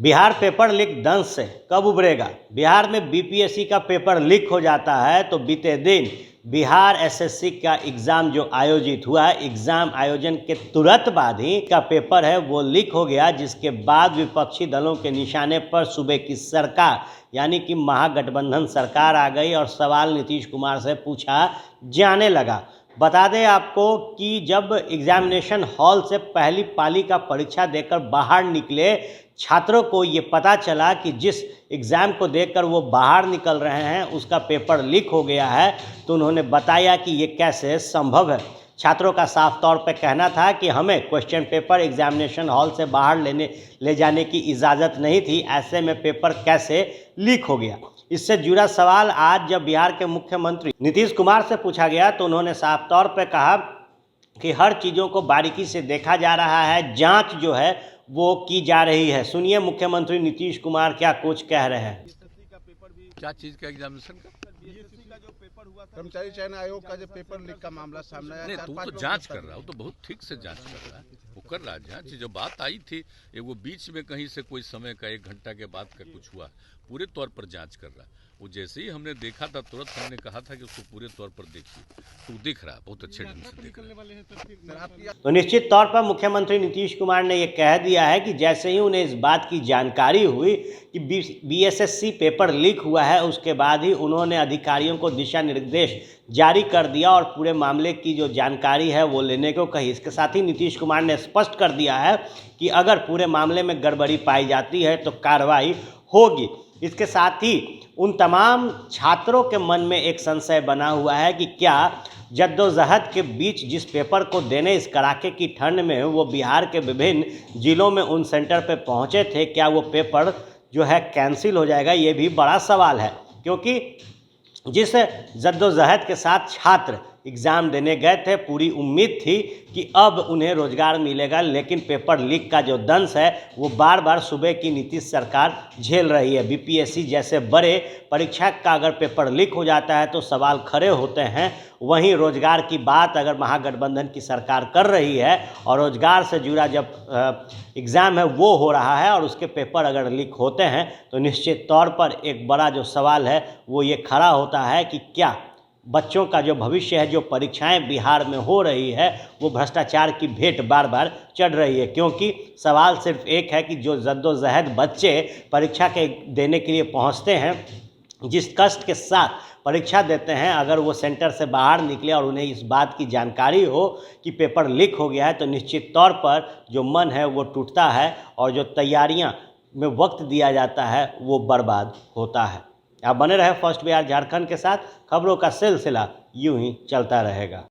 Bihar paper leak दंश से कब उबरेगा। बिहार में बीपीएससी का पेपर लीक हो जाता है तो बीते दिन बिहार एसएससी का एग्ज़ाम जो आयोजित हुआ है, एग्ज़ाम आयोजन के तुरंत बाद ही का पेपर है वो लीक हो गया, जिसके बाद विपक्षी दलों के निशाने पर सूबे की सरकार यानी कि महागठबंधन सरकार आ गई और सवाल नीतीश कुमार से पूछा जाने लगा। बता दें आपको कि जब एग्जामिनेशन हॉल से पहली पाली का परीक्षा देकर बाहर निकले छात्रों को ये पता चला कि जिस एग्ज़ाम को देखकर वो बाहर निकल रहे हैं उसका पेपर लीक हो गया है, तो उन्होंने बताया कि ये कैसे संभव है। छात्रों का साफ तौर पर कहना था कि हमें क्वेश्चन पेपर एग्जामिनेशन हॉल से बाहर ले जाने की इजाज़त नहीं थी, ऐसे में पेपर कैसे लीक हो गया। इससे जुड़ा सवाल आज जब बिहार के मुख्यमंत्री नीतीश कुमार से पूछा गया तो उन्होंने साफ तौर पर कहा कि हर चीज़ों को बारीकी से देखा जा रहा है, जांच जो है वो की जा रही है। सुनिए मुख्यमंत्री नीतीश कुमार क्या कुछ कह रहे हैं। क्या चीज़ का एग्जामिनेशन का? बीएससी का जो पेपर हुआ, कर्मचारी चयन आयोग का जो पेपर लीक का मामला सामने आया। नहीं, तो जांच कर रहा हूँ, तो बहुत ठीक से जांच कर रहा है, वो कर रहा है जांच। जो बात आई थी वो बीच में कहीं से कोई समय का 1 घंटा के बाद का कुछ हुआ, पूरे तौर पर जांच कर रहा है। वो जैसे ही हमने देखा था तुरंत हमने कहा था कि उसको पूरे तौर पर देखिए, तो दिख रहा है, बहुत अच्छे ढंग से दिख रहा है। तो निश्चित तौर पर मुख्यमंत्री नीतीश कुमार ने ये कह दिया है कि जैसे ही उन्हें इस बात की जानकारी हुई कि बीएसएससी पेपर लीक हुआ है, उसके बाद ही उन्होंने अधिकारियों को दिशा निर्देश जारी कर दिया और पूरे मामले की जो जानकारी है वो लेने को कही। इसके साथ ही नीतीश कुमार ने स्पष्ट कर दिया है कि अगर पूरे मामले में गड़बड़ी पाई जाती है तो कार्रवाई होगी। इसके साथ ही उन तमाम छात्रों के मन में एक संशय बना हुआ है कि क्या जद्दोजहद के बीच जिस पेपर को देने इस कड़ाके की ठंड में वो बिहार के विभिन्न जिलों में उन सेंटर पर पहुंचे थे, क्या वो पेपर जो है कैंसिल हो जाएगा। ये भी बड़ा सवाल है, क्योंकि जिस जद्दोजहद के साथ छात्र एग्ज़ाम देने गए थे, पूरी उम्मीद थी कि अब उन्हें रोज़गार मिलेगा, लेकिन पेपर लीक का जो दंश है वो बार बार सूबे की नीतीश सरकार झेल रही है। बीपीएससी जैसे बड़े परीक्षा का अगर पेपर लीक हो जाता है तो सवाल खड़े होते हैं। वहीं रोज़गार की बात अगर महागठबंधन की सरकार कर रही है और रोज़गार से जुड़ा जब एग्ज़ाम है वो हो रहा है और उसके पेपर अगर लीक होते हैं तो निश्चित तौर पर एक बड़ा जो सवाल है वो ये खड़ा होता है कि क्या बच्चों का जो भविष्य है, जो परीक्षाएं बिहार में हो रही है वो भ्रष्टाचार की भेंट बार बार चढ़ रही है। क्योंकि सवाल सिर्फ एक है कि जो जद्दोजहद बच्चे परीक्षा के देने के लिए पहुंचते हैं, जिस कष्ट के साथ परीक्षा देते हैं, अगर वो सेंटर से बाहर निकले और उन्हें इस बात की जानकारी हो कि पेपर लीक हो गया है तो निश्चित तौर पर जो मन है वो टूटता है और जो तैयारियां में वक्त दिया जाता है वो बर्बाद होता है। आप बने रहे फर्स्ट बिहार झारखंड के साथ, खबरों का सिलसिला यूं ही चलता रहेगा।